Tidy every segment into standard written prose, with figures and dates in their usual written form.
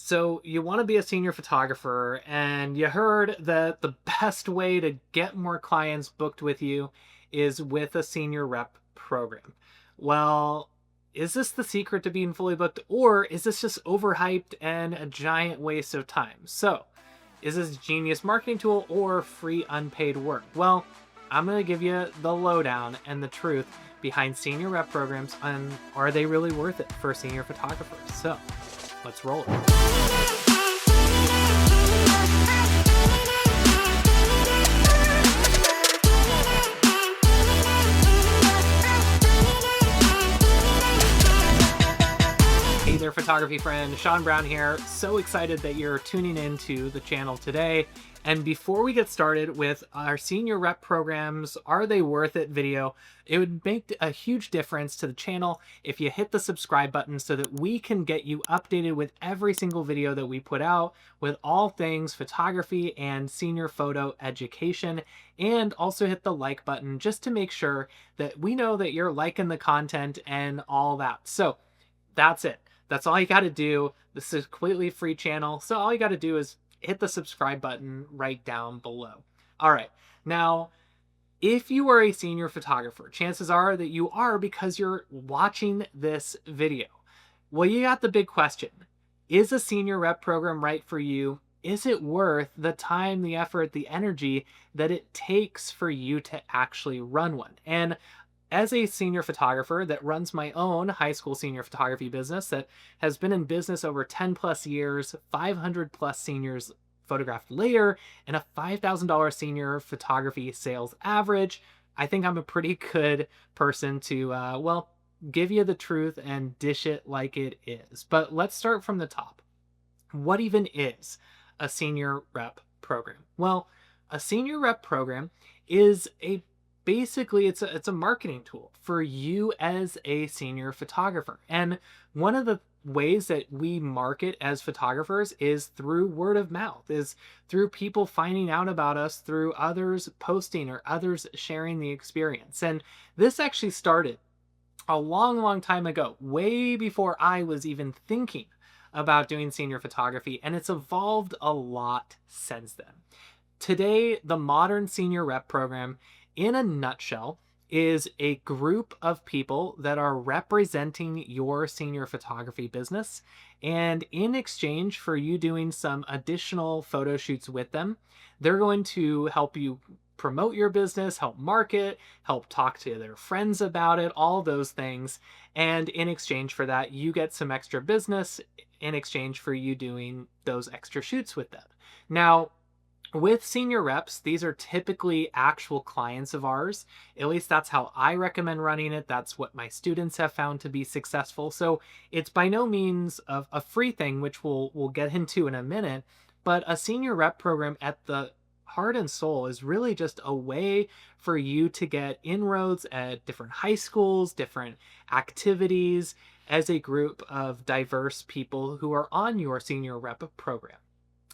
So you want to be a senior photographer, and you heard that the best way to get more clients booked with you is with a senior rep program. Well, is this the secret to being fully booked, or is this just overhyped and a giant waste of time? So, is this a genius marketing tool or free unpaid work? Well, I'm going to give you the lowdown and the truth behind senior rep programs, and are they really worth it for senior photographers? So, let's roll it. Hey there, photography friend. Sean Brown here. So excited that you're tuning into the channel today. And before we get started with our senior rep programs, are they worth it video, it would make a huge difference to the channel if you hit the subscribe button so that we can get you updated with every single video that we put out with all things photography and senior photo education. And also hit the like button just to make sure that we know that you're liking the content and all that. So that's it. That's all you got to do. This is a completely free channel. So all you got to do is hit the subscribe button right down below. All right. Now, if you are a senior photographer, chances are that you are because you're watching this video. Well, you got the big question. Is a senior rep program right for you? Is it worth the time, the effort, the energy that it takes for you to actually run one? And as a senior photographer that runs my own high school senior photography business that has been in business over 10 plus years, 500 plus seniors photographed later, and a $5,000 senior photography sales average, I think I'm a pretty good person to, well, give you the truth and dish it like it is. But let's start from the top. What even is a senior rep program? Well, a senior rep program is basically it's a marketing tool for you as a senior photographer. And one of the ways that we market as photographers is through word of mouth, is through people finding out about us, through others posting or others sharing the experience. And this actually started a long time ago, way before I was even thinking about doing senior photography, and it's evolved a lot since then. Today, the modern senior rep program, in a nutshell, is a group of people that are representing your senior photography business. And in exchange for you doing some additional photo shoots with them, they're going to help you promote your business, help market, help talk to their friends about it, all those things. And in exchange for that, you get some extra business in exchange for you doing those extra shoots with them. Now, with senior reps, these are typically actual clients of ours. At least that's how I recommend running it. That's what my students have found to be successful. So it's by no means a free thing, which we'll get into in a minute. But a senior rep program at the heart and soul is really just a way for you to get inroads at different high schools, different activities as a group of diverse people who are on your senior rep program.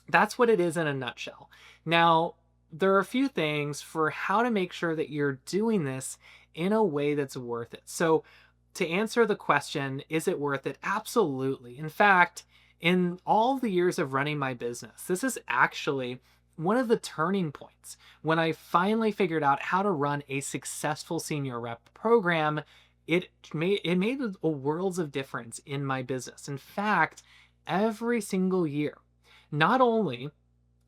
That's what it is in a nutshell. Now, there are a few things for how to make sure that you're doing this in a way that's worth it. So to answer the question, is it worth it? Absolutely. In fact, in all the years of running my business, this is actually one of the turning points when I finally figured out how to run a successful senior rep program. It made a worlds of difference in my business. In fact, every single year, not only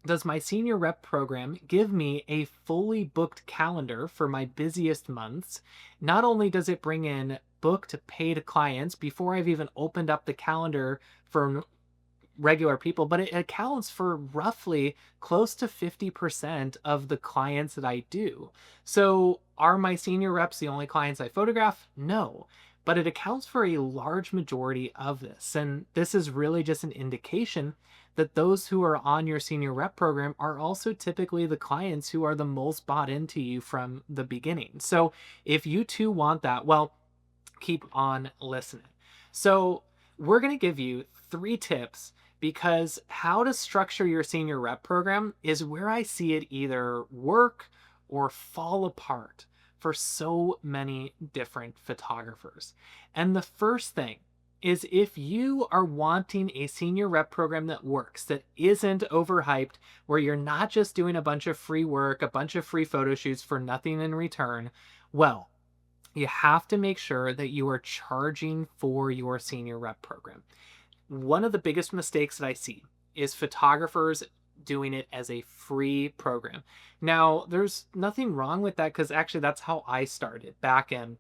does my senior rep program give me a fully booked calendar for my busiest months, not only does it bring in booked paid clients before I've even opened up the calendar for regular people, but it accounts for roughly close to 50% of the clients that I do. So are my senior reps the only clients I photograph? No. But it accounts for a large majority of this. And this is really just an indication that those who are on your senior rep program are also typically the clients who are the most bought into you from the beginning. So if you too want that, well, keep on listening. So we're going to give you 3 tips, because how to structure your senior rep program is where I see it either work or fall apart for so many different photographers. And the first thing is if you are wanting a senior rep program that works, that isn't overhyped, where you're not just doing a bunch of free work, a bunch of free photo shoots for nothing in return, well, you have to make sure that you are charging for your senior rep program. One of the biggest mistakes that I see is photographers doing it as a free program. Now, there's nothing wrong with that because actually that's how I started back in,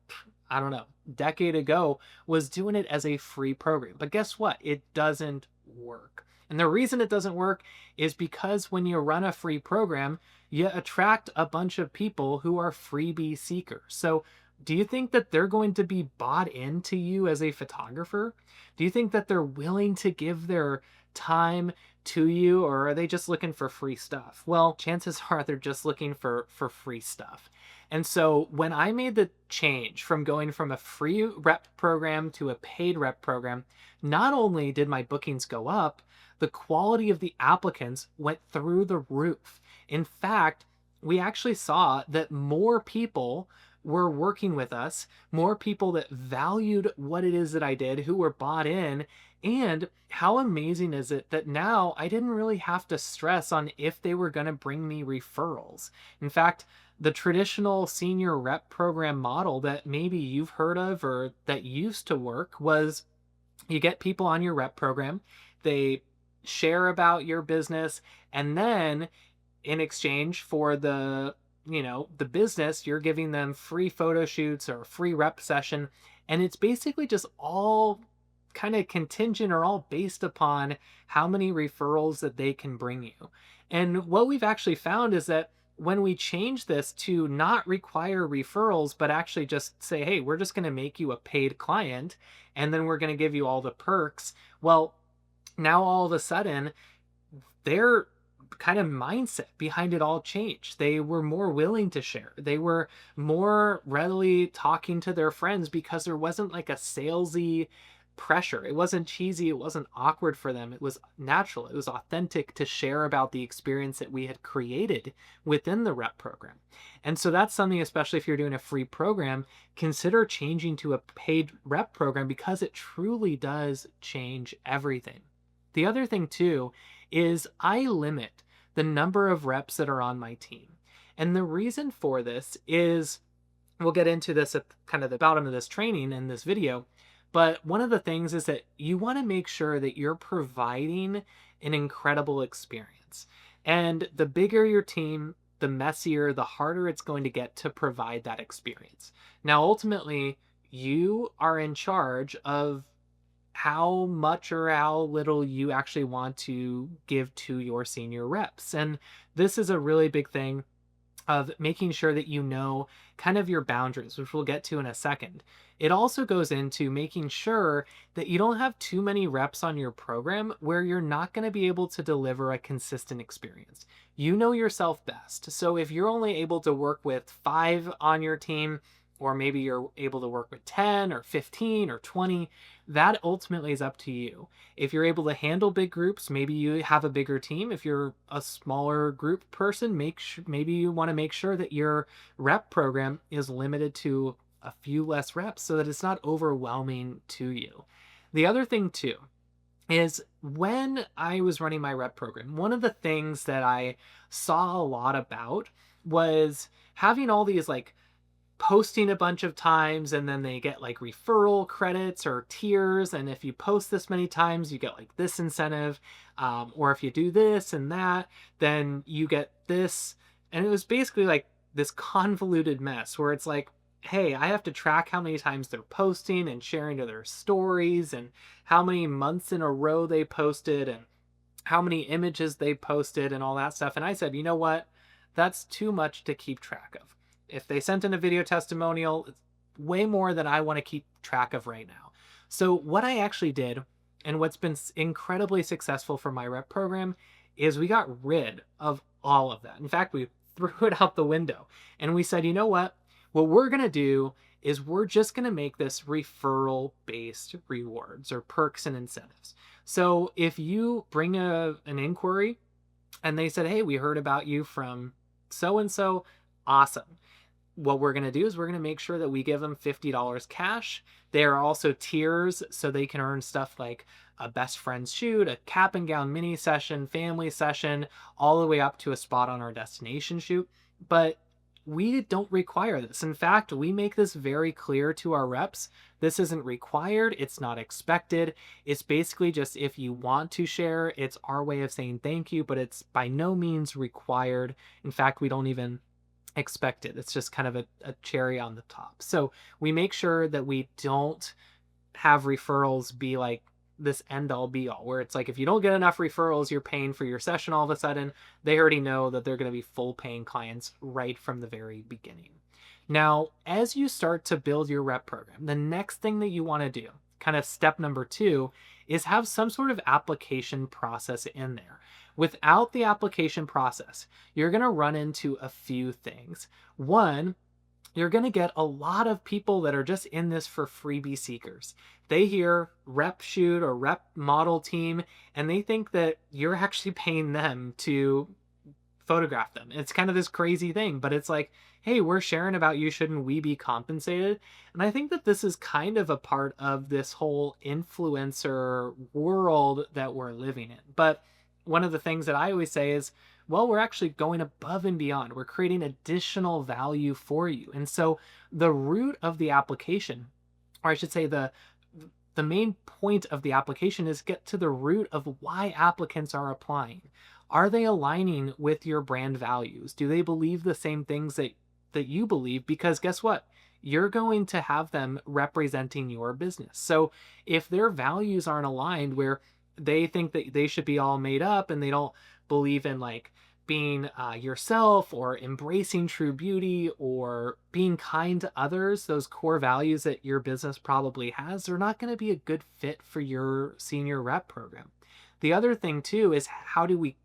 I don't know, decade ago, was doing it as a free program. But guess what? It doesn't work. And the reason it doesn't work is because when you run a free program, you attract a bunch of people who are freebie seekers. So do you think that they're going to be bought into you as a photographer? Do you think that they're willing to give their time to you, or are they just looking for free stuff? Well, chances are they're just looking for free stuff. And so when I made the change from going from a free rep program to a paid rep program, not only did my bookings go up, the quality of the applicants went through the roof. In fact, we actually saw that more people were working with us, more people that valued what it is that I did, who were bought in. And how amazing is it that now I didn't really have to stress on if they were going to bring me referrals. In fact, the traditional senior rep program model that maybe you've heard of or that used to work was you get people on your rep program, they share about your business, and then in exchange for the business, you're giving them free photo shoots or a free rep session. And it's basically just all kind of contingent or all based upon how many referrals that they can bring you. And what we've actually found is that when we change this to not require referrals, but actually just say, hey, we're just going to make you a paid client, and then we're going to give you all the perks. Well, now all of a sudden, they're kind of mindset behind it all changed. They were more willing to share. They were more readily talking to their friends because there wasn't like a salesy pressure. It wasn't cheesy. It wasn't awkward for them. It was natural. It was authentic to share about the experience that we had created within the rep program. And so that's something, especially if you're doing a free program, consider changing to a paid rep program because it truly does change everything. The other thing too is I limit the number of reps that are on my team. And the reason for this is, we'll get into this at kind of the bottom of this training in this video, but one of the things is that you want to make sure that you're providing an incredible experience. And the bigger your team, the messier, the harder it's going to get to provide that experience. Now, ultimately, you are in charge of how much or how little you actually want to give to your senior reps. And this is a really big thing of making sure that you know kind of your boundaries, which we'll get to in a second. It also goes into making sure that you don't have too many reps on your program where you're not going to be able to deliver a consistent experience. You know yourself best. So if you're only able to work with 5 on your team, or maybe you're able to work with 10 or 15 or 20, that ultimately is up to you. If you're able to handle big groups, maybe you have a bigger team. If you're a smaller group person, maybe you want to make sure that your rep program is limited to a few less reps so that it's not overwhelming to you. The other thing too is when I was running my rep program, one of the things that I saw a lot about was having all these like posting a bunch of times, and then they get like referral credits or tiers, and if you post this many times you get like this incentive, or if you do this and that then you get this. And it was basically like this convoluted mess where it's like, hey, I have to track how many times they're posting and sharing to their stories, and how many months in a row they posted, and how many images they posted, and all that stuff. And I said, you know what, that's too much to keep track of. If they sent in a video testimonial, it's way more than I want to keep track of right now. So what I actually did, and what's been incredibly successful for my rep program, is we got rid of all of that. In fact, we threw it out the window and we said, you know what we're going to do is we're just going to make this referral-based rewards or perks and incentives. So if you bring an inquiry and they said, hey, we heard about you from so-and-so, awesome. what we're going to do is we're going to make sure that we give them $50 cash. There are also tiers, so they can earn stuff like a best friend's shoot, a cap and gown mini session, family session, all the way up to a spot on our destination shoot. But we don't require this. In fact, we make this very clear to our reps. This isn't required. It's not expected. It's basically just if you want to share, it's our way of saying thank you, but it's by no means required. In fact, we don't even expect it. It's just kind of a cherry on the top. So we make sure that we don't have referrals be like this end all be all, where it's like if you don't get enough referrals, you're paying for your session all of a sudden. They already know that they're going to be full paying clients right from the very beginning. Now, as you start to build your rep program, the next thing that you want to do, kind of step number 2, is have some sort of application process in there. Without the application process, you're going to run into a few things. One, you're going to get a lot of people that are just in this for freebie seekers. They hear rep shoot or rep model team, and they think that you're actually paying them to photograph them. It's kind of this crazy thing, but it's like, hey, we're sharing about you. Shouldn't we be compensated? And I think that this is kind of a part of this whole influencer world that we're living in. But one of the things that I always say is, well, we're actually going above and beyond. We're creating additional value for you. And so the root of the application, or I should say the main point of the application, is get to the root of why applicants are applying. Are they aligning with your brand values? Do they believe the same things that you believe? Because guess what? You're going to have them representing your business. So if their values aren't aligned, where they think that they should be all made up and they don't believe in like being yourself or embracing true beauty or being kind to others, those core values that your business probably has, they're not going to be a good fit for your senior rep program. The other thing too is, how do we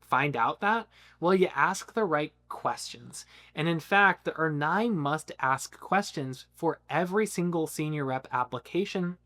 find out that? Well, you ask the right questions. And in fact, there are 9 must ask questions for every single senior rep application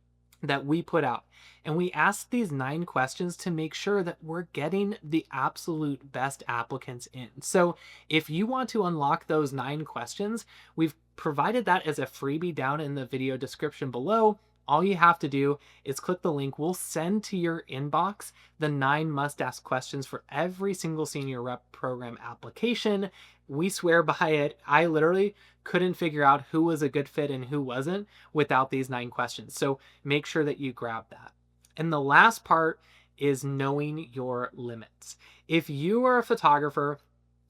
that we put out. And we ask these 9 questions to make sure that we're getting the absolute best applicants in. So if you want to unlock those 9 questions, we've provided that as a freebie down in the video description below. All you have to do is click the link. We'll send to your inbox the 9 must-ask questions for every single senior rep program application. We swear by it. I literally couldn't figure out who was a good fit and who wasn't without these 9 questions. So make sure that you grab that. And the last part is knowing your limits. If you are a photographer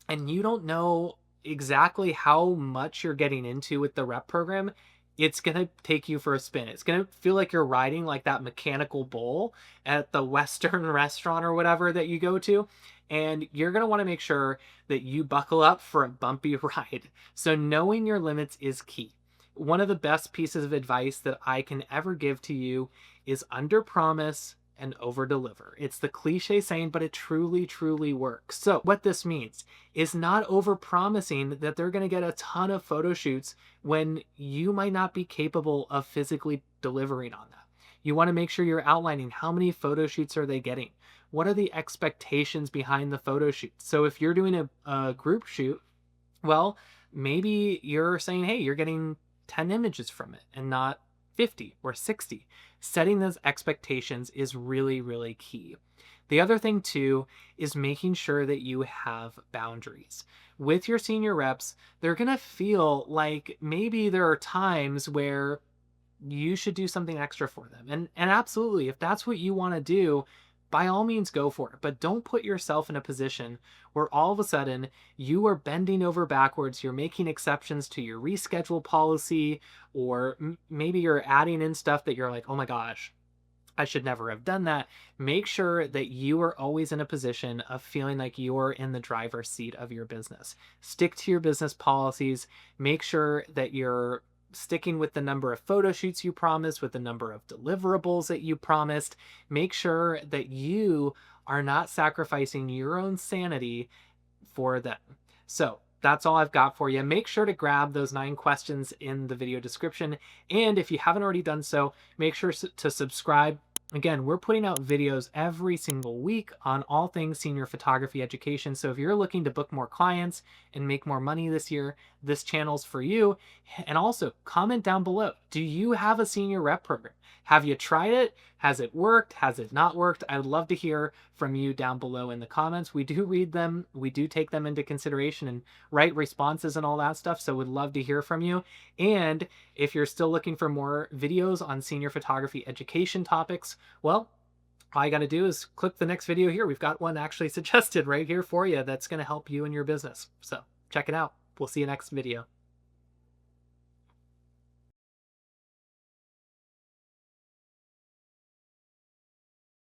and you don't know exactly how much you're getting into with the rep program, it's going to take you for a spin. It's going to feel like you're riding like that mechanical bull at the Western restaurant or whatever that you go to. And you're going to want to make sure that you buckle up for a bumpy ride. So knowing your limits is key. One of the best pieces of advice that I can ever give to you is under promise and over deliver. It's the cliche saying, but it truly, truly works. So what this means is not over promising that they're going to get a ton of photo shoots when you might not be capable of physically delivering on that. You want to make sure you're outlining how many photo shoots are they getting? What are the expectations behind the photo shoot? So if you're doing a group shoot, well, maybe you're saying, hey, you're getting 10 images from it and not 50 or 60. Setting those expectations is really, really key. The other thing too is making sure that you have boundaries. With your senior reps, they're going to feel like maybe there are times where you should do something extra for them. And absolutely, if that's what you want to do, by all means go for it. But don't put yourself in a position where all of a sudden you are bending over backwards, you're making exceptions to your reschedule policy, or maybe you're adding in stuff that you're like, oh my gosh, I should never have done that. Make sure that you are always in a position of feeling like you're in the driver's seat of your business. Stick to your business policies. Make sure that you're sticking with the number of photo shoots you promised, with the number of deliverables that you promised. Make sure that you are not sacrificing your own sanity for them. So that's all I've got for you. Make sure to grab those 9 questions in the video description. And if you haven't already done so, make sure to subscribe Again, we're putting out videos every single week on all things senior photography education. So if you're looking to book more clients and make more money this year, this channel's for you. And also comment down below. Do you have a senior rep program? Have you tried it? Has it worked? Has it not worked? I'd love to hear from you down below in the comments. We do read them. We do take them into consideration and write responses and all that stuff. So we'd love to hear from you. And if you're still looking for more videos on senior photography education topics, well, all you got to do is click the next video here. We've got one actually suggested right here for you that's going to help you in your business. So check it out. We'll see you next video.